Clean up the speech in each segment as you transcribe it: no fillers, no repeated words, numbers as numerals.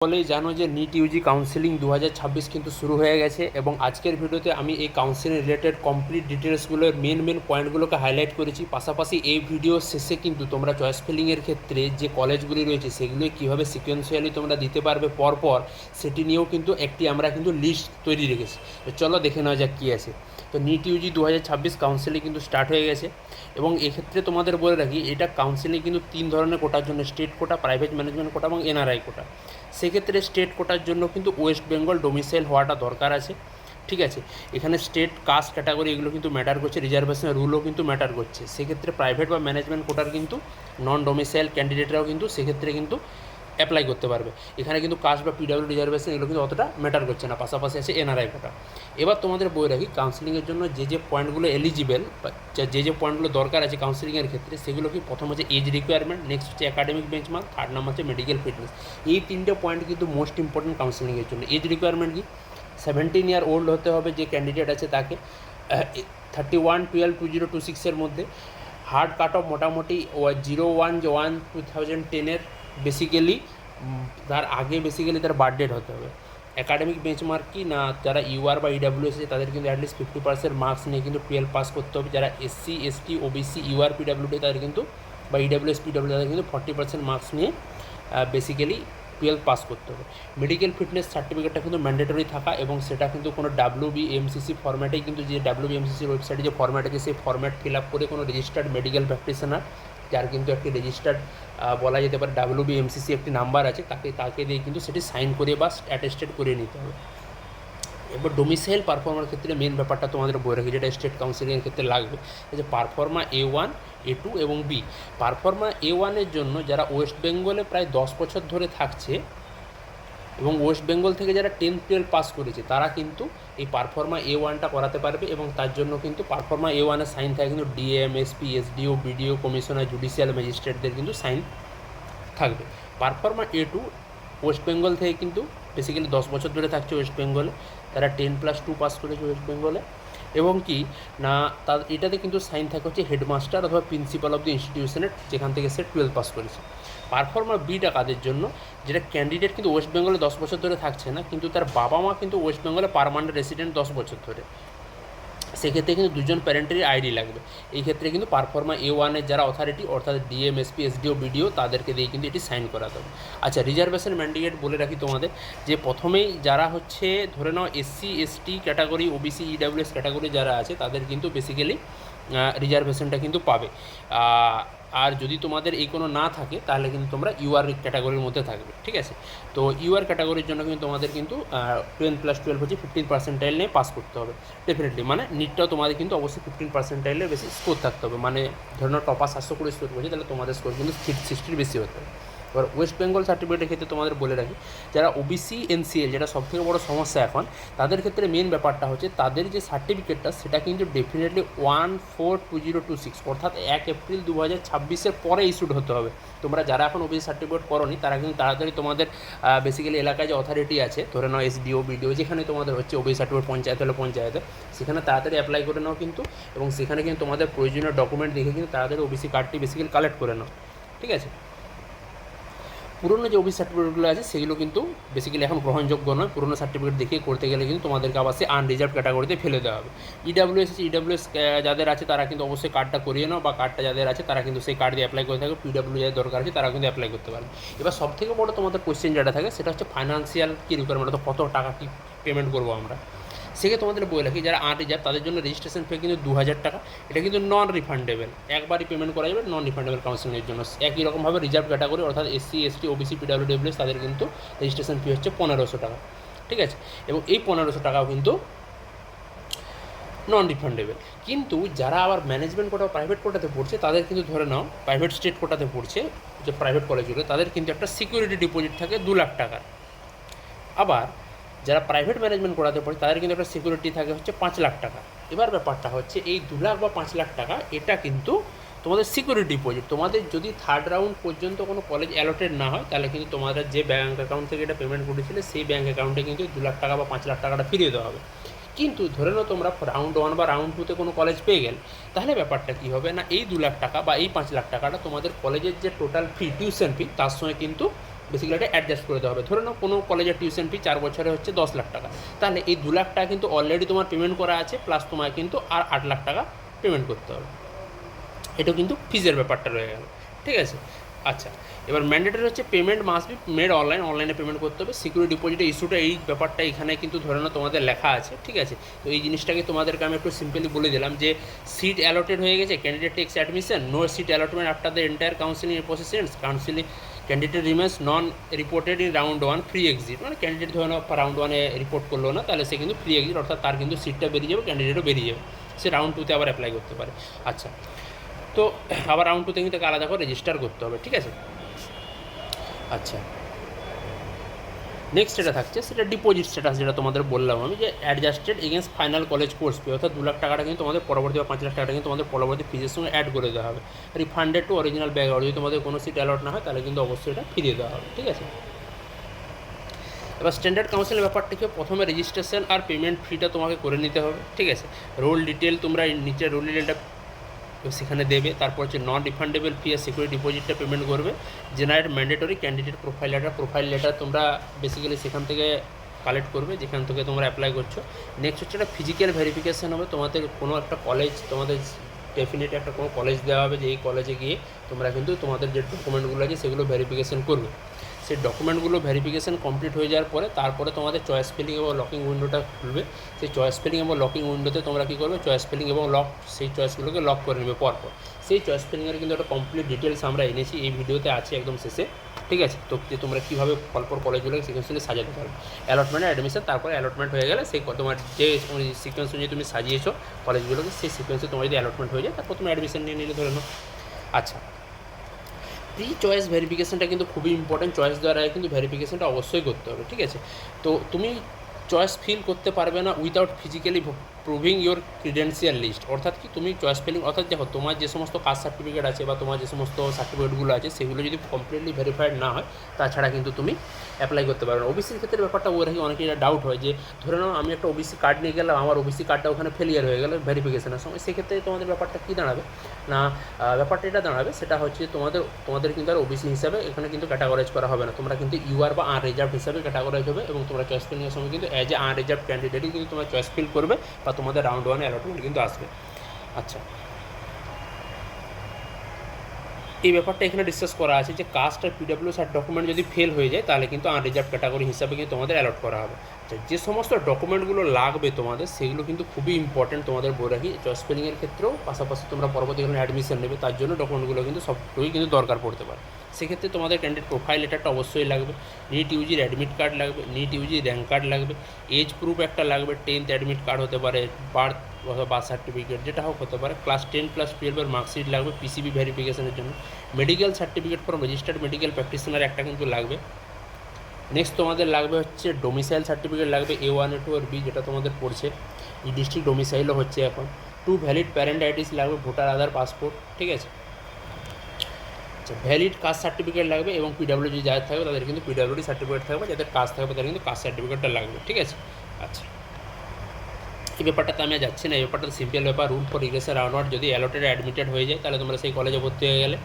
বলেই জানো যে নিট ইউজি কাউন্সেলিং 2026 কিন্তু শুরু হয়ে গেছে এবং আজকের ভিডিওতে আমি এই কাউন্সেলিং রিলেটেড কমপ্লিট ডিটেলসগুলোর মেন পয়েন্টগুলোকে হাইলাইট করেছি। পাশাপাশি এই ভিডিও শেষে কিন্তু তোমরা চয়েস ফিলিংয়ের ক্ষেত্রে যে কলেজগুলি রয়েছে সেগুলো কীভাবে সিকোয়েন্সিয়ালি তোমরা দিতে পারবে পরপর সেটি নিয়েও কিন্তু আমরা কিন্তু লিস্ট তৈরি রেখেছি। তো চলো দেখে নেওয়া যাক কী আছে। তো নিট ইউজি 2026 কাউন্সেলিং কিন্তু স্টার্ট হয়ে গেছে এবং এক্ষেত্রে তোমাদের বলে রাখি এটা কাউন্সেলিং কিন্তু 3 ধরনের কোটার জন্য, state quota, private management quota এবং এনআরআই কোটা। সেক্ষেত্রে স্টেট কোটার জন্য কিন্তু ওয়েস্ট বেঙ্গল ডোমিসাইল হওয়াটা দরকার আছে, ঠিক আছে। এখানে স্টেট কাস্ট ক্যাটাগরি এগুলো কিন্তু ম্যাটার করছে, রিজার্ভেশনের রুলও কিন্তু ম্যাটার করছে। সেক্ষেত্রে প্রাইভেট বা ম্যানেজমেন্ট কোটার কিন্তু নন ডোমিসাইল ক্যান্ডিডেটরাও কিন্তু সেক্ষেত্রে কিন্তু অ্যাপ্লাই করতে পারবে। এখানে কিন্তু কাস্ট বা পিডাব্লিউ রিজার্ভেশন এগুলো কিন্তু অতটা ম্যাটার করছে না। পাশাপাশি আছে এনআরআই কোটা। এবার তোমাদের বই রাখি কাউন্সেলিংয়ের জন্য যে পয়েন্টগুলো এলিজিবেল বা যে পয়েন্টগুলো দরকার আছে কাউন্সেলিংয়ের ক্ষেত্রে সেগুলো কি, প্রথম হচ্ছে এজ রিকোয়ারমেন্ট, নেক্সট হচ্ছে একাডেমিক বেঞ্চমার্ক, থার্ড নাম্বার হচ্ছে মেডিকেল ফিটনেস। এই তিনটে পয়েন্ট কিন্তু মোস্ট ইম্পর্টেন্ট কাউন্সেলিংয়ের জন্য। এজ রিকোয়ারমেন্ট কি, 17 ইয়ার ওল্ড হতে হবে যে ক্যান্ডিডেট আছে তাকে, 31/12/2026 মধ্যে। হার্ড কাট অফ মোটামুটি 01/1/2010 বেসিক্যালি তার আগে বেসিক্যালি তার বার্থডেট হতে হবে। একাডেমিক বেঞ্চমার্ক কি না, যারা ইউআর বা ইডাব্লিউএস আছে তাদের কিন্তু অ্যাটলিস্ট 50% মার্কস নিয়ে কিন্তু 12 পাস করতে হবে। যারা SC ST OBC UR PWD তাদের কিন্তু বা ইডাব্লিউএস পিডাব্লিউ তাদের কিন্তু 40% মার্কস নিয়ে বেসিক্যালি 12 পাস করতে হবে। মেডিকেল ফিটনেস সার্টিফিকেটটা কিন্তু ম্যান্ডেটরি থাকা এবং সেটা কিন্তু কোনো WBMCC ফরম্যাটেই কিন্তু, যে WBMCCর ওয়েবসাইটে যে ফরম্যাট আছে সেই ফরম্যাট ফিল আপ করে কোনো রেজিস্টার্ড মেডিকেল প্র্যাকটিশনার যার কিন্তু একটি রেজিস্টার্ড বলা যেতে পারে WBMCC একটি নাম্বার আছে, তাকে দিয়ে কিন্তু সেটি সাইন করে বা অ্যাটেস্টেড করে নিতে হবে। এবার ডোমিসাইল পারফর্মার ক্ষেত্রে মেন ব্যাপারটা তোমাদের বই রাখি যেটা স্টেট কাউন্সিলিংয়ের ক্ষেত্রে লাগবে, যে পারফর্মা A1, A2 এবং B। পারফর্মা A1-এর জন্য যারা ওয়েস্ট বেঙ্গলে প্রায় 10 বছর ধরে থাকছে এবং ওয়েস্ট বেঙ্গল থেকে যারা 10-12 পাস করেছে তারা কিন্তু এই পারফর্মা A1টা করাতে পারবে এবং তার জন্য কিন্তু পারফর্মা A1-এর সাইন থাকে কিন্তু DM, SP, SDO, BDO, commissioner, judicial ম্যাজিস্ট্রেটদের কিন্তু সাইন থাকবে। পারফর্মা A2 ওয়েস্ট বেঙ্গল থেকে কিন্তু বেসিক্যালি 10 বছর ধরে থাকছে ওয়েস্ট বেঙ্গলে, তারা 10+2 পাস করেছে ওয়েস্ট বেঙ্গলে এবং কি না তার এটাতে কিন্তু সাইন থাকে হচ্ছে হেডমাস্টার অথবা প্রিন্সিপাল অফ দ্য ইনস্টিটিউশনের, যেখান থেকে সে 12 পাস করেছে। পারফর্মার বিটা কাদের জন্য, যেটা ক্যান্ডিডেট কিন্তু ওয়েস্ট বেঙ্গলে 10 বছর ধরে থাকছে না কিন্তু তার বাবা মা কিন্তু ওয়েস্ট বেঙ্গলে পার্মানেন্ট রেসিডেন্ট 10 বছর ধরে, সেক্ষেত্রে কিন্তু দুজন প্যারেন্টেরই আইডি লাগবে। এই ক্ষেত্রে কিন্তু পারফর্মা A1-এর যারা অথরিটি অর্থাৎ ডিএম, এসপি, এসডিও, বিডিও তাদেরকে দিয়ে কিন্তু এটি সাইন করাতে হবে। আচ্ছা, রিজার্ভেশন ম্যান্ডেট বলে রাখি তোমাদের, যে প্রথমেই যারা হচ্ছে ধরে নাও SC ST category, OBC EWS category যারা আছে তাদের কিন্তু বেসিক্যালি রিজার্ভেশনটা কিন্তু পাবে। আর যদি তোমাদের এই কোনো না থাকে তাহলে কিন্তু তোমরা ইউআর ক্যাটাগরির মধ্যে থাকবে, ঠিক আছে। তো ইউআর ক্যাটাগরির জন্য কিন্তু তোমাদের কিন্তু 10+12 হচ্ছে 15% নিয়ে পাস করতে হবে ডেফিনেটলি। মানে নিটটাও তোমাদের কিন্তু অবশ্যই 15% বেশি স্কোর থাকতে হবে। মানে ধরে নাও টপার 700 করে স্কোর করছে তাহলে তোমাদের স্কোর কিন্তু 60-র বেশি হতে হবে। এবার ওয়েস্ট বেঙ্গল সার্টিফিকেটের ক্ষেত্রে তোমাদের বলে রাখি, যারা ওবিসি এনসিএল, যেটা সবথেকে বড় সমস্যা এখন, তাদের ক্ষেত্রে মেন ব্যাপারটা হচ্ছে তাদের যে সার্টিফিকেটটা সেটা কিন্তু ডেফিনেটলি 1/4/2026 অর্থাৎ 1 এপ্রিল 2026-এর পরে ইস্যুড হতে হবে। তোমরা যারা এখন ওবিসি সার্টিফিকেট করোনি তারা কিন্তু তাড়াতাড়ি তোমাদের বেসিক্যালি এলাকায় যে অথরিটি আছে, ধরে নাও এসডিও, বিডিও, যেখানে তোমাদের হচ্ছে ওবিসি সার্টিফিকেট, পঞ্চায়েত হলে পঞ্চায়েতে, সেখানে তাড়াতাড়ি অ্যাপ্লাই করে নাও কিন্তু, এবং সেখানে কিন্তু তোমাদের প্রয়োজনীয় ডকুমেন্ট দেখে কিন্তু তাড়াতাড়ি ওবিসি কার্ডটি বেসিক্যালি কালেক্ট করে নাও, ঠিক আছে। পুরনো যে ওবিসি সার্টিফিকেটগুলো আছে সেগুলো কিন্তু বেসিক্যালি এখন গ্রহণযোগ্য নয়। পুরনো সার্টিফিকেট দেখিয়ে করতে গেলে কিন্তু তোমাদেরকে আবার সে আনরিজার্ভ ক্যাটাগরিতে ফেলে দেওয়া হবে। ইডাব্লিউএস যাদের আছে তারা কিন্তু অবশ্যই কার্ডটা করিয়ে নাও, বা কার্ডটা যাদের আছে তারা কিন্তু সেই কার্ড দিয়ে অ্যাপ্লাই করে থাকবে। পিডাব্লিউ যাদের দরকার আছে তারা কিন্তু অ্যাপ্লাই করতে পারবে। এবার সবথেকে বড় তোমাদের কোয়েশ্চেন যেটা থাকে সেটা হচ্ছে ফাইন্যান্সিয়াল কী রিকোয়ারমেন্ট, তো কত টাকা কী পেমেন্ট করবো আমরা। সেক্ষেত্রে তোমাদের বলে রাখি যারা আনরিজার্ভ তাদের জন্য রেজিস্ট্রেশন ফি কিন্তু 2000 টাকা। এটা কিন্তু নন রিফান্ডেবল, একবারই পেমেন্ট করা যাবে, নন রিফান্ডেবল কাউন্সিলিংয়ের জন্য। একই রকমভাবে রিজার্ভ ক্যাটাগরি অর্থাৎ এসসি এসটি ওবিসি পিডাব্লিউডব্লিউএস তাদের কিন্তু রেজিস্ট্রেশন ফি হচ্ছে 1500 টাকা, ঠিক আছে। এবং এই 1500 টাকাও কিন্তু নন রিফান্ডেবল। কিন্তু যারা আবার ম্যানেজমেন্ট কোটা প্রাইভেট কোটাতে পড়ছে তাদের কিন্তু ধরে নাও প্রাইভেট স্টেট কোটাতে পড়ছে যে প্রাইভেট কলেজগুলো, তাদের কিন্তু একটা সিকিউরিটি ডিপোজিট থাকে 2 লাখ টাকার। আবার যারা প্রাইভেট ম্যানেজমেন্ট করাতে পড়ে তাদের কিন্তু একটা সিকিউরিটি থাকে হচ্ছে 5 লাখ টাকা। এবার ব্যাপারটা হচ্ছে এই 2 লাখ বা 5 লাখ টাকা এটা কিন্তু তোমাদের সিকিউরিটি ডিপোজিট। তোমাদের যদি থার্ড রাউন্ড পর্যন্ত কোনো কলেজ অ্যালটেড না হয় তাহলে কিন্তু তোমাদের যে ব্যাঙ্ক অ্যাকাউন্ট থেকে এটা পেমেন্ট করেছিলে সেই ব্যাঙ্ক অ্যাকাউন্টে কিন্তু 2 লাখ টাকা বা 5 লাখ টাকাটা ফিরিয়ে দেওয়া হবে। কিন্তু ধরে নাও তোমরা রাউন্ড 1 বা রাউন্ড 2-তে কোনো কলেজ পেয়ে গেলে, তাহলে ব্যাপারটা কী হবে না, এই 2 লাখ টাকা বা এই 5 লাখ টাকাটা তোমাদের কলেজের যে টোটাল ফি, টিউশন ফি, তার সঙ্গে কিন্তু বেসিক্যালি এটা অ্যাডজাস্ট করে দেওয়া হবে। ধরে নাও কোনো কলেজের টিউশন ফি 4 বছরে হচ্ছে 10 লাখ টাকা, তাহলে এই 2 লাখ টাকা কিন্তু অলরেডি তোমার পেমেন্ট করা আছে, প্লাস তোমার কিন্তু আর 8 লাখ টাকা পেমেন্ট করতে হবে। এটাও কিন্তু ফিজের ব্যাপারটা রয়ে গেল, ঠিক আছে। আচ্ছা, এবার ম্যান্ডেটরি হচ্ছে পেমেন্ট মাস্ট বি মেড অনলাইনে পেমেন্ট করতে হবে। সিকিউরিটি ডিপোজিটের ইস্যুটা এই ব্যাপারটা এখানে কিন্তু ধরে নাও তোমাদের লেখা আছে, ঠিক আছে। তো এই জিনিসটাকে তোমাদেরকে আমি একটু সিম্পলি বলে দিলাম যে সিট অ্যালটেড হয়ে গেছে, candidate takes admission, no seat allotment after the entire counselling processes, candidate remains non reported in round 1 free exit, মানে ক্যান্ডিডেট ধরে নাও রাউন্ড 1-এ রিপোর্ট করলো না, তাহলে সে কিন্তু ফ্রি এক্সিট, অর্থাৎ তার কিন্তু সিটটা বেরিয়ে যাবে, ক্যান্ডিডেটও বেরিয়ে যাবে, সে রাউন্ড 2-তে আবার অ্যাপ্লাই করতে পারে। আচ্ছা, তো আবার রাউন্ড 2-তে কিন্তু আলাদা করে রেজিস্টার করতে হবে, ঠিক আছে। আচ্ছা, নেক্সট যেটা থাকছে সেটা ডিপোজিট স্ট্যাটাস, যেটা তোমাদের বললাম আমি, যে adjusted against final college course fee, অর্থাৎ 2 লাখ টাকাটা কিন্তু তোমাদের পরবর্তী বা 5 লাখ টাকাটা কিন্তু তোমাদের পরবর্তী ফিজের সঙ্গে অ্যাড করে দেওয়া হবে। রিফান্ডেড টু অরিজিনাল ব্যাগ, যদি তোমাদের কোনো সিট অ্যালট না হয় তাহলে কিন্তু অবশ্যই এটা ফিরিয়ে দেওয়া হবে, ঠিক আছে। এবার স্ট্যান্ডার্ড কাউন্সিলের ব্যাপারটাকে প্রথমে রেজিস্ট্রেশন আর পেমেন্ট ফিটা তোমাকে করে নিতে হবে, ঠিক আছে। রোল ডিটেল তোমরা নিচে রোল ডিটেলটা সেখানে দেবে, তারপর হচ্ছে নন রিফান্ডেবল ফি আর সিকিউরিটি ডিপোজিটটা পেমেন্ট করবে। Generate mandatory candidate profile letter তোমরা বেসিক্যালি সেখান থেকে কালেক্ট করবে যেখান থেকে তোমরা অ্যাপ্লাই করছো। নেক্সট হচ্ছে একটা ফিজিক্যাল ভেরিফিকেশান হবে, তোমাদের কোনো একটা কলেজ, তোমাদের ডেফিনেট একটা কোনো কলেজ দেওয়া হবে যে এই কলেজে গিয়ে তোমরা কিন্তু তোমাদের যে ডকুমেন্টগুলো আছে সেগুলো ভেরিফিকেশান করবে। সেই ডকুমেন্টগুলো ভেরিফিকেশান কমপ্লিট হয়ে যাওয়ার পরে তারপরে তোমাদের চয়েস স্পেলিং এবং লকিং উইন্ডোটা খুলবে। সেই চয়েস স্পেলিং এবং লকিং উইন্ডোতে তোমরা কী করবে, চয়েস স্পেলিং এবং লক, সেই চয়েসগুলোকে লক করে নেবে পরপর। সেই চয়েস স্পেলিংয়ের কিন্তু একটা কমপ্লিট ডিটেলস আমরা এনেছি, এই ভিডিওতে আছে একদম শেষে, ঠিক আছে। তো যে তোমরা কীভাবে পরপর কলেজগুলোকে সিকোয়েন্সিয়ালি সাজাতে পারবে। অ্যালটমেন্ট অ্যাডমিশন, তারপরে অ্যালটমেন্ট হয়ে গেলে সেই তোমার যে সিকোয়েন্স অনুযায়ী তুমি সাজিয়েছো কলেজগুলোকে, সেই সিকোয়েন্সে তোমার যদি অ্যালটমেন্ট হয়ে যায় তারপর তুমি অ্যাডমিশন নিয়ে নিলে ধরে নাও। আচ্ছা, প্রি চয়েস ভেরিফিকেশনটা কিন্তু খুবই ইম্পর্টেন্ট, চয়েস দ্বারা কিন্তু ভেরিফিকেশনটা অবশ্যই করতে হবে, ঠিক আছে। তো তুমি চয়েস ফিল করতে পারবে না without physically proving your credential list, অর্থাৎ কি তুমি চয়েস ফিলিং, অর্থাৎ দেখো তোমার যে সমস্ত কাস্ট সার্টিফিকেট আছে বা তোমার যে সমস্ত সার্টিফিকেটগুলো আছে সেগুলো যদি কমপ্লিটলি ভেরিফাইড না হয় তাছাড়া কিন্তু তুমি অ্যাপ্লাই করতে পারবে না। ওবিসির ক্ষেত্রে ব্যাপারটা ওরা কি অনেকেই ডাউট হয় যে ধরে নাও আমি একটা ওবিসি কার্ড নিয়ে গেলাম, আমার ওবিসি কার্ডটা ওখানে ফেলিয়ার হয়ে গেল ভেরিফিকেশনের সময়, সেক্ষেত্রে তোমাদের ব্যাপারটা কী দাঁড়াবে না, ব্যাপারটা এটা দাঁড়াবে সেটা হচ্ছে তোমাদের কিন্তু আর ওবিসি হিসাবে এখানে কিন্তু ক্যাটাগরাইজ করা হবে না, তোমরা কিন্তু ইউআর বা আনরিজার্ভ হিসাবে ক্যাটাগরাইজ হবে এবং তোমরা চয়েস ফিলিংয়ের সময় কিন্তু অ্যাজ এ আনরিজার্ভ ক্যান্ডিডেটই কিন্তু তোমরা চয়েস ফিল করবে বা তোমাদের রাউন্ড 1 অ্যালটমেন্ট কিন্তু আসবে। আচ্ছা, এই ব্যাপারটা এখানে ডিসকাস করা আছে যে কাস্ট আর পিডব্লিউএস আর ডকুমেন্ট যদি ফেল হয়ে যায় তাহলে কিন্তু আনরিজার্ভ ক্যাটাগরি হিসাবে কিন্তু তোমাদের অ্যালট করা হবে। যে সমস্ত ডকুমেন্টগুলো লাগবে তোমাদের সেগুলো কিন্তু খুবই ইম্পর্টেন্ট, তোমাদের বলে রাখি চয়েস ফিলিংয়ের ক্ষেত্রেও, পাশাপাশি তোমরা পরবর্তীকালে অ্যাডমিশন নেবে তার জন্য ডকুমেন্টগুলো কিন্তু সবটুকুই কিন্তু দরকার পড়তে পারে। সেক্ষেত্রে তোমাদের ক্যান্ডিডেট প্রোফাইল লেটারটা অবশ্যই লাগবে, নিট ইউজির অ্যাডমিট কার্ড লাগবে, নিট ইউজির র্যাঙ্ক কার্ড লাগবে, এজ প্রুফ একটা লাগবে, 10th অ্যাডমিট কার্ড হতে পারে, বার্থ সার্টিফিকেট যেটা হোক হতে পারে, ক্লাস 10+12-এর মার্কশিট লাগবে পিসিবি ভেরিফিকেশনের জন্য, medical certificate from registered medical practitioner একটা কিন্তু লাগবে। নেক্সট তোমাদের লাগবে হচ্ছে ডোমিসাইল সার্টিফিকেট লাগবে A1 A2 আর B যেটা তোমাদের পড়ছে, এই ডিস্ট্রিক্ট ডোমিসাইলও হচ্ছে এখন, 2 ভ্যালিড প্যারেন্ট আইডিস লাগবে, ভোটার আধার পাসপোর্ট, ঠিক আছে। আচ্ছা, ভ্যালিড কাস্ট সার্টিফিকেট লাগবে এবং পিডব্লিউডি যাদের থাকবে তাদের কিন্তু পিডব্লিউডি সার্টিফিকেট থাকবে, যাদের কাস্ট থাকবে তাদের কিন্তু কাস্ট সার্টিফিকেটটা লাগবে, ঠিক আছে। আচ্ছা, এই ব্যাপারটাতে আমি যাচ্ছি না, এই ব্যাপারটা সিম্পল ব্যাপার, রুল ফর রিগ্রেশন রাউন্ড 1 যদি অ্যালটেড অ্যাডমিটেড হয়ে যায় তাহলে তোমরা সেই কলেজে ভর্তি হয়ে গেলে।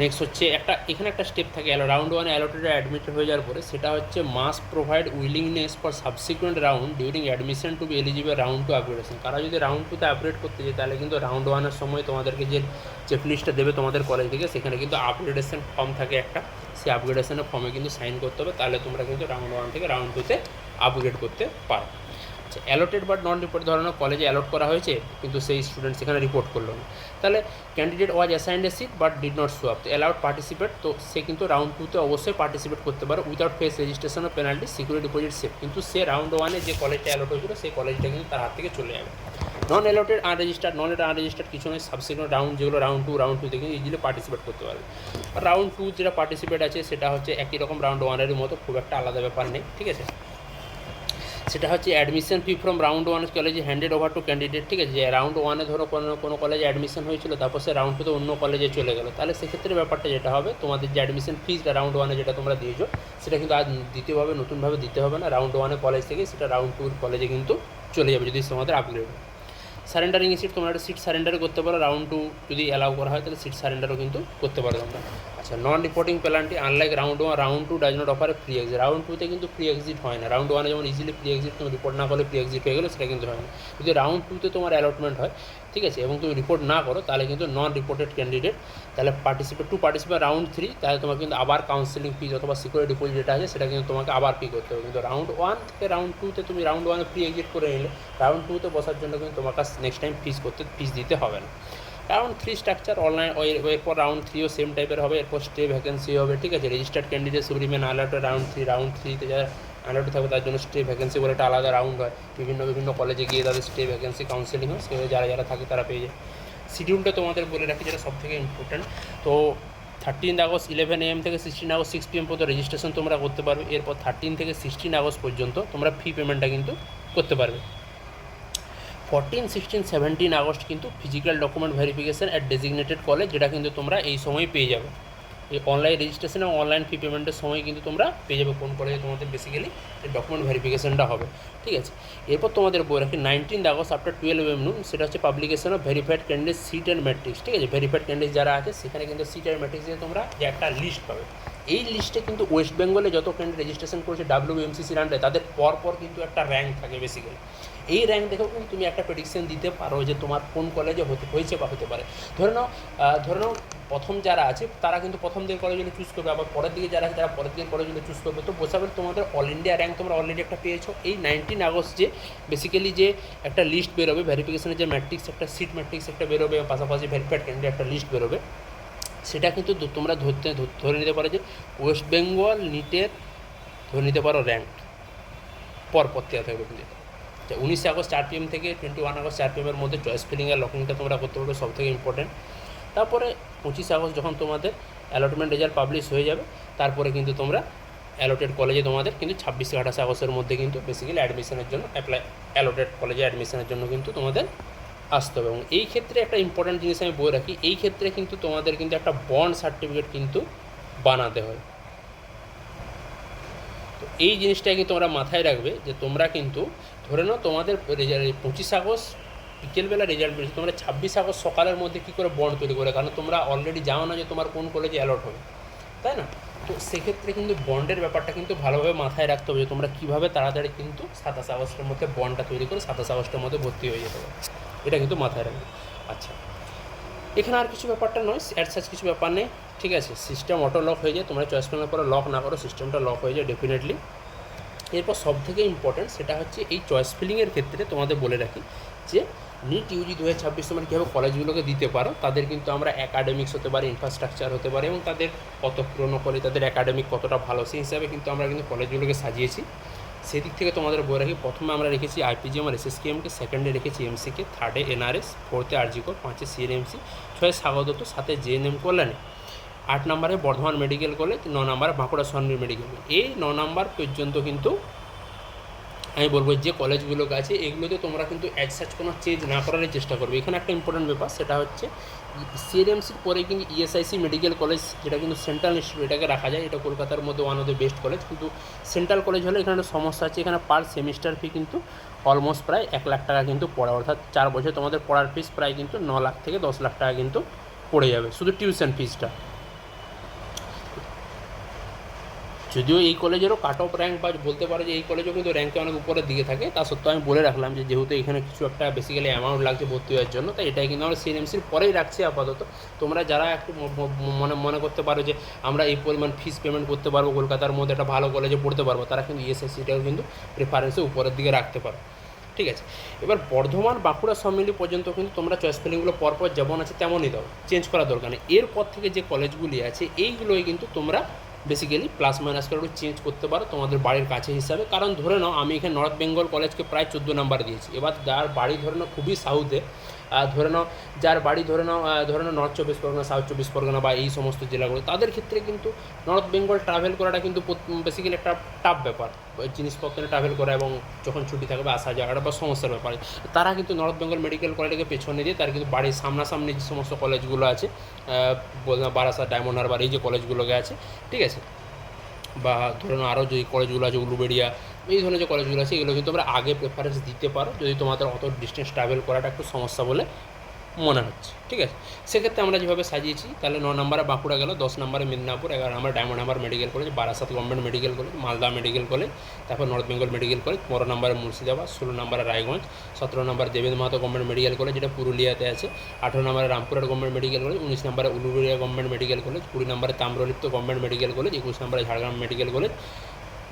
নেক্সট হচ্ছে এখানে একটা স্টেপ থাকে রাউন্ড 1 অ্যালটেড অ্যাডমিটেড হয়ে যাওয়ার পরে, সেটা হচ্ছে must provide willingness for subsequent round during admission to be eligible round 2 upgradation. তারা যদি রাউন্ড 2-তে আপগ্রেড করতে যায় তাহলে কিন্তু রাউন্ড 1-এর সময় তোমাদেরকে যে চেকলিস্টটা দেবে তোমাদের কলেজ থেকে সেখানে কিন্তু আপগ্রেডেশন ফর্ম থাকে একটা, সেই আপগ্রেডেশনের ফর্মে কিন্তু সাইন করতে হবে, তাহলে তোমরা কিন্তু রাউন্ড 1 থেকে রাউন্ড 2-তে আপগ্রেড করতে পারো। আচ্ছা, অ্যালটেড বাট নন রিপোর্ট, ধরনের কলেজে অ্যালট করা হয়েছে কিন্তু সেই স্টুডেন্ট সেখানে রিপোর্ট করলো না, তাহলে candidate was assigned a seat but did not show up, তো অ্যালাউড পার্টিসিপেট, তো সে কিন্তু রাউন্ড 2-তে অবশ্যই পার্টিসিপেট করতে পারে উইদাউট ফেস রেজিস্ট্রেশন ও পেনাল্টি, সিকিউরিটি ডিপোজিট সেফ, কিন্তু সে রাউন্ড 1-এ যে কলেজটা অ্যালট হয়েছিল সেই কলেজটা কিন্তু তার হাত থেকে চলে যাবে। নন অ্যালটেড আনরেজিস্টার্ড কিছু নয়, সাবসিকুয়েন্ট রাউন্ড যেগুলো রাউন্ড 2 থেকে ইজিলি পার্টিসিপেট করতে পারবে। আর রাউন্ড 2 যেটা পার্টিসিপেট আছে সেটা হচ্ছে একই রকম রাউন্ড 1-এর মতো, খুব একটা আলাদা ব্যাপার নেই, ঠিক আছে। সেটা হচ্ছে অ্যাডমিশন ফি ফ্রম রাউন্ড 1 কলেজে হ্যান্ডেড ওভার টু ক্যান্ডিডেট, ঠিক আছে। যে রাউন্ড 1-এ ধরো কোনো কলেজে অ্যাডমিশন হয়েছিল তারপর সে রাউন্ড 2-তে অন্য কলেজে চলে গেলো, তাহলে সেক্ষেত্রে ব্যাপারটা যেটা হবে তোমাদের যে অ্যাডমিশন ফিজটা রাউন্ড 1-এ যেটা তোমরা দিয়েছো সেটা কিন্তু আর দ্বিতীয়ভাবে নতুনভাবে দিতে হবে না, রাউন্ড 1-এ কলেজ থেকে সেটা রাউন্ড 2 কলেজে কিন্তু চলে যাবে যদি তোমাদের আপগ্রেড হয়। সারেন্ডারিং সিট, তোমরা একটা সিট সারেন্ডার করতে পারো, রাউন্ড 2 যদি অ্যালাউ করা হয় তাহলে সিট সারেন্ডারও কিন্তু করতে পারো তোমরা। আচ্ছা, নন রিপোর্টিং প্ল্যানটি unlike round 1, round 2 does not offer free exit. Round 2তে কিন্তু ফ্রি এক্সিট হয় না। রাউন্ড 1-এ যেমন ইজিলি ফ্রি এক্সিট, তুমি রিপোর্ট না করলে ফ্রি এক্সিট হয়ে গেলো, সেটা কিন্তু হয় না। যদি রাউন্ড 2তে তোমার অ্যালটমেন্ট হয়, ঠিক আছে, এবং তুমি রিপোর্ট না করো, তাহলে কিন্তু নন রিপোর্টেড ক্যান্ডিডেট, তাহলে পার্টিসিপেট রাউন্ড 3, তাহলে তোমাকে কিন্তু আবার কাউন্সেলিং ফিজ অথবা সিকিউরিটি ডিপোজিট যেটা আছে সেটা কিন্তু তোমাকে আবার পে করতে হবে। কিন্তু রাউন্ড 1 থেকে রাউন্ড 2তে তুমি রাউন্ড 1-এ ফ্রি এক্সিট করে নিলে, রাউন্ড 2তে বসার জন্য কিন্তু তোমাকে নেক্সট টাইম ফিজ দিতে হবে না। রাউন্ড 3 স্ট্রাকচার অনলাইন, এরপর রাউন্ড 3ও সেম টাইপের হবে। এরপর স্টে ভ্যাকেন্সি হবে, ঠিক আছে। রেজিস্টার্ড ক্যান্ডিডেটস রিমেন আলার্টেড রাউন্ড 3তে যারা আলার্ট থাকবে তার জন্য স্টে ভ্যাকেন্সি বলে একটা আলাদা রাউন্ড হয়। বিভিন্ন কলেজে গিয়ে তাদের স্টে ভ্যাকেন্সি কাউন্সেলিং হয়, সেখানে যারা থাকে তারা পেয়ে যায়। শিডিউলটা তোমাদের বলে রাখি, যেটা সবথেকে ইম্পর্ট্যান্ট। তো 13 আগস্ট 11 AM থেকে 16 আগস্ট 6 PM পর্যন্ত রেজিস্ট্রেশন তোমরা করতে পারবে। এরপর 13 থেকে 16 আগস্ট পর্যন্ত তোমরা ফি পেমেন্টটা কিন্তু করতে পারবে। 14, 16, 17 আগস্ট কিন্তু physical document verification at designated college, যেটা কিন্তু তোমরা এই সময় পেয়ে যাবে। এই অনলাইন রেজিস্ট্রেশন এবং অনলাইন ফি পেমেন্টের সময় কিন্তু তোমরা পেয়ে যাবে কোন কলেজে তোমাদের বেসিক্যালি এই ডকুমেন্ট ভেরিফিকেশানটা হবে, ঠিক আছে। এরপর তোমাদের বলে রাখি 19 আগস্ট আফটার 12 AM noon, সেটা হচ্ছে publication of verified candidate seat and matrix, ঠিক আছে। ভেরিফাইড ক্যান্ডিডেট যারা আছে সেখানে কিন্তু সিট অ্যান্ড ম্যাট্রিক্স দিয়ে তোমরা যে একটা লিস্ট পাবে। এই লিস্টে কিন্তু ওয়েস্ট বেঙ্গলে যত ক্যান্ডিডেট রেজিস্ট্রেশন করেছে WBMCCর আন্ডারে, তাদের পরপর কিন্তু একটা র্যাঙ্ক থাকে বেসিক্যালি। এই র্যাঙ্ক দেখেও কিন্তু তুমি একটা প্রেডিকশন দিতে পারো যে তোমার কোন কলেজে হয়েছে বা হতে পারে। ধরে নাও প্রথম যারা আছে তারা কিন্তু প্রথম দিকের কলেজগুলো চুজ করবে, আবার পরের দিকে যারা আছে তারা পরের দিকের কলেজগুলো চুজ করবে। তো বোঝাবে তোমাদের অল ইন্ডিয়া র্যাঙ্ক তোমরা অলরেডি একটা পেয়েছো। এই 19 আগস্ট যে বেসিক্যালি যে একটা লিস্ট বেরোবে, ভেরিফিকেশনের যে ম্যাট্রিক্স, একটা সিট ম্যাট্রিক্স একটা বেরোবে, পাশাপাশি ভেরিফাইড ক্যান্ডিডেট একটা লিস্ট বেরোবে, সেটা কিন্তু তোমরা ধরে নিতে পারো যে ওয়েস্ট বেঙ্গল নিটের ধরে নিতে পারো র্যাঙ্ক পরপর দেওয়া থাকবে কিন্তু। 19 আগস্ট 4 PM থেকে 21 আগস্ট 4 PM মধ্যে চয়েস ফিলিংয়ের লকিংটা তোমরা করতে পারবে, সবথেকে ইম্পর্টেন্ট। তারপরে 25 আগস্ট যখন তোমাদের অ্যালটমেন্ট রেজাল্ট পাবলিশ হয়ে যাবে, তারপরে কিন্তু তোমরা অ্যালোটেড কলেজে তোমাদের কিন্তু 26 থেকে 28 আগস্টের মধ্যে কিন্তু বেসিক্যালি অ্যাডমিশনের জন্য অ্যালোটেড কলেজে অ্যাডমিশনের জন্য কিন্তু তোমাদের আসতে হবে। এবং এই ক্ষেত্রে একটা ইম্পর্ট্যান্ট জিনিস আমি বলে রাখি, এই ক্ষেত্রে কিন্তু তোমাদের কিন্তু একটা বন্ড সার্টিফিকেট কিন্তু বানাতে হয়। তো এই জিনিসটা কিন্তু তোমরা মাথায় রাখবে যে তোমরা কিন্তু ধরে নাও তোমাদের 25 আগস্ট বিকেলবেলা রেজাল্ট বেরিয়েছে, তোমরা 26 আগস্ট সকালের মধ্যে কী করে বন্ড তৈরি করে, কারণ তোমরা অলরেডি জানো না যে তোমার কোন কলেজে অ্যালট হবে, তাই না? তো সেক্ষেত্রে কিন্তু বন্ডের ব্যাপারটা কিন্তু ভালোভাবে মাথায় রাখতে হবে যে তোমরা কীভাবে তাড়াতাড়ি কিন্তু 27 আগস্টের মধ্যে বন্ডটা তৈরি করে 27 আগস্টের মধ্যে ভর্তি হয়ে যেতে পারে, এটা কিন্তু মাথায় রাখবে। আচ্ছা, এখানে আর কিছু ব্যাপারটা নয়, অ্যাডসাচ কিছু ব্যাপার নেই, ঠিক আছে। সিস্টেম অটো লক হয়ে যায়, তোমরা চয়েস করার পরে লক না করো, সিস্টেমটা লক হয়ে যায় ডেফিনেটলি। এরপর সবথেকে ইম্পর্ট্যান্ট সেটা হচ্ছে এই চয়েস ফিলিংয়ের ক্ষেত্রে তোমাদের বলে রাখি যে নিট ইউজি 2026 তোমরা কীভাবে কলেজগুলোকে দিতে পারো। তাদের কিন্তু আমরা অ্যাকাডেমিক্স হতে পারে, ইনফ্রাস্ট্রাকচার হতে পারে, এবং তাদের কত পুরনো কলেজ, তাদের অ্যাকাডেমিক কতটা ভালো, সেই হিসাবে কিন্তু আমরা কিন্তু কলেজগুলোকে সাজিয়েছি। সেদিক থেকে তোমাদের বলে রাখি, প্রথমে আমরা রেখেছি IPGM আর SSKMকে, সেকেন্ডে রেখেছি MCকে, থার্ডে NRS, ফোর্থে RGকর, 5-এ CNMC, 6-এ স্বাগত, 7-এ JNM কল্যাণী, 8 নম্বরে বর্ধমান মেডিকেল কলেজ, 9 নম্বরে বাঁকুড়া সরকারি মেডিকেল কলেজ। এই 9 নম্বর পর্যন্ত কিন্তু আমি বলবো যে কলেজগুলো আছে এগুলোতে তোমরা কিন্তু অ্যাজ কোনো চেঞ্জ না করারই চেষ্টা করবে। এখানে একটা ইম্পর্টেন্ট ব্যাপার, সেটা হচ্ছে CNMCর পরে কিন্তু ESIC মেডিকেল কলেজ, যেটা কিন্তু সেন্ট্রাল ইনস্টিটিউট, এটাকে রাখা যায়। এটা কলকাতার মধ্যে one of the best college, কিন্তু সেন্ট্রাল কলেজ হলে এখানে একটা সমস্যা আছে, এখানে পার সেমিস্টার ফি কিন্তু অলমোস্ট প্রায় 1 লাখ টাকা কিন্তু পড়ে, অর্থাৎ 4 বছর তোমাদের পড়ার ফিস প্রায় কিন্তু 9 লাখ থেকে 10 লাখ টাকা কিন্তু পড়ে যাবে শুধু টিউশন ফিসটা। যদিও এই কলেজেরও কাট অফ র্যাঙ্ক বা বলতে পারো যে এই কলেজও কিন্তু র্যাঙ্কে অনেক উপরের দিকে থাকে, তা সত্ত্বেও আমি বলে রাখলাম যে যেহেতু এখানে কিছু একটা বেসিক্যালি অ্যামাউন্ট লাগছে ভর্তি হওয়ার জন্য, তাই এটাই কিন্তু আমরা CNMCর পরেই রাখছি আপাতত। তোমরা যারা একটু মনে করতে পারো যে আমরা এই পরিমাণ ফিস পেমেন্ট করতে পারবো, কলকাতার মধ্যে একটা ভালো কলেজে পড়তে পারবো, তারা কিন্তু ESICটাও কিন্তু প্রেফারেন্সে উপরের দিকে রাখতে পারো, ঠিক আছে। এবার বর্ধমান বাঁকুড়া সব মিলিয়ে পর্যন্ত কিন্তু তোমরা চয়েস ফিলিংগুলো পরপর যেমন আছে তেমনই দাও, চেঞ্জ করার দরকার নেই। এরপর থেকে যে কলেজগুলি আছে এইগুলোই কিন্তু তোমরা বেসিক্যালি প্লাস মাইনাস করে একটু চেঞ্জ করতে পারো তোমাদের বাড়ির কাছে হিসাবে। কারণ ধরে নাও আমি এখানে নর্থ বেঙ্গল কলেজকে প্রায় 14 নাম্বার দিয়েছি, এবার যার বাড়ি ধরে নাও খুবই সাউথে, ধরে নাও যার বাড়ি ধরে নাও নর্থ 24 পরগনা, সাউথ 24 পরগনা বা এই সমস্ত জেলাগুলো, তাদের ক্ষেত্রে কিন্তু নর্থ বেঙ্গল ট্রাভেল করাটা কিন্তু বেসিক্যালি একটা টাফ ব্যাপার, জিনিসপত্র ট্রাভেল করা এবং যখন ছুটি থাকবে আসা যাওয়াটা বা সমস্যার ব্যাপারে। তারা কিন্তু নর্থ বেঙ্গল মেডিকেল কলেজকে পেছনে দিয়ে তার কিন্তু বাড়ির সামনাসামনি যে সমস্ত কলেজগুলো আছে, বারাসাত, ডায়মন্ড হারবার, এই যে কলেজগুলোকে আছে, ঠিক আছে, বা ধরুন আরও যে কলেজগুলো আছে উলুবেড়িয়া, এই ধরনের যে কলেজগুলো আছে এগুলো কিন্তু আমরা আগে প্রেফারেন্স দিতে পারো যদি তোমাদের অত ডিস্টেন্স ট্রাভেল করাটা একটু সমস্যা বলে মনে হচ্ছে। ঠিক আছে, সেক্ষেত্রে আমরা যেভাবে সাজিয়েছি, তাহলে 9 নম্বরে বাঁকুড়া গেল, 10 নম্বরে মেদিনীপুর, 11 নম্বরে Diamond Harbour Medical College, Barasat Government Medical College, Malda Medical College, তারপর নর্থ বেঙ্গল মেডিকেল কলেজ, 15 নম্বরে মুর্শিদাবাদ, 16 নম্বরে রায়গঞ্জ, 17 নম্বরে Debendra Mahato Government Medical College যেটা পুরুলিয়াতে আছে, 18 নম্বরে রামপুরহাট গভর্নমেন্ট মেডিকেল কলেজ, 19 নম্বরে উলুবেড়িয়া গভর্নমেন্ট মেডিকেল কলেজ, 20 নম্বরে তাম্রলিপ্ত গভর্নমেন্ট মেডিকেল কলেজ, 21 নম্বরে ঝাড়গ্রাম মেডিকেল কলেজ,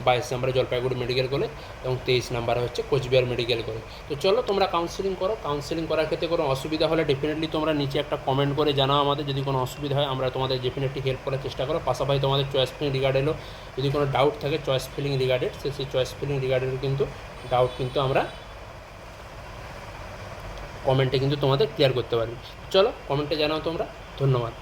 22 নম্বরে জলপাইগুড়ি মেডিকেল কলেজ এবং 23 নম্বরে হচ্ছে কোচবিহার মেডিকেল কলেজ। তো চলো তোমরা কাউন্সিলিং করো। কাউন্সিলিং করার ক্ষেত্রে কোনো অসুবিধা হলে ডেফিনেটলি তোমরা নিচে একটা কমেন্ট করে জানাও আমাদের। যদি কোনো অসুবিধা হয় আমরা তোমাদের ডেফিনেটলি হেল্প করার চেষ্টা করো। পাশাপাশি তোমাদের চয়েস ফিলিং রিগার্ডেরও যদি কোনো ডাউট থাকে চয়েস ফিলিং রিগার্ডেড, সেই চয়েস ফিলিং রিগার্ডেরও কিন্তু ডাউট কিন্তু আমরা কমেন্টে কিন্তু তোমাদের ক্লিয়ার করতে পারবি। চলো কমেন্টে জানাও তোমরা। ধন্যবাদ।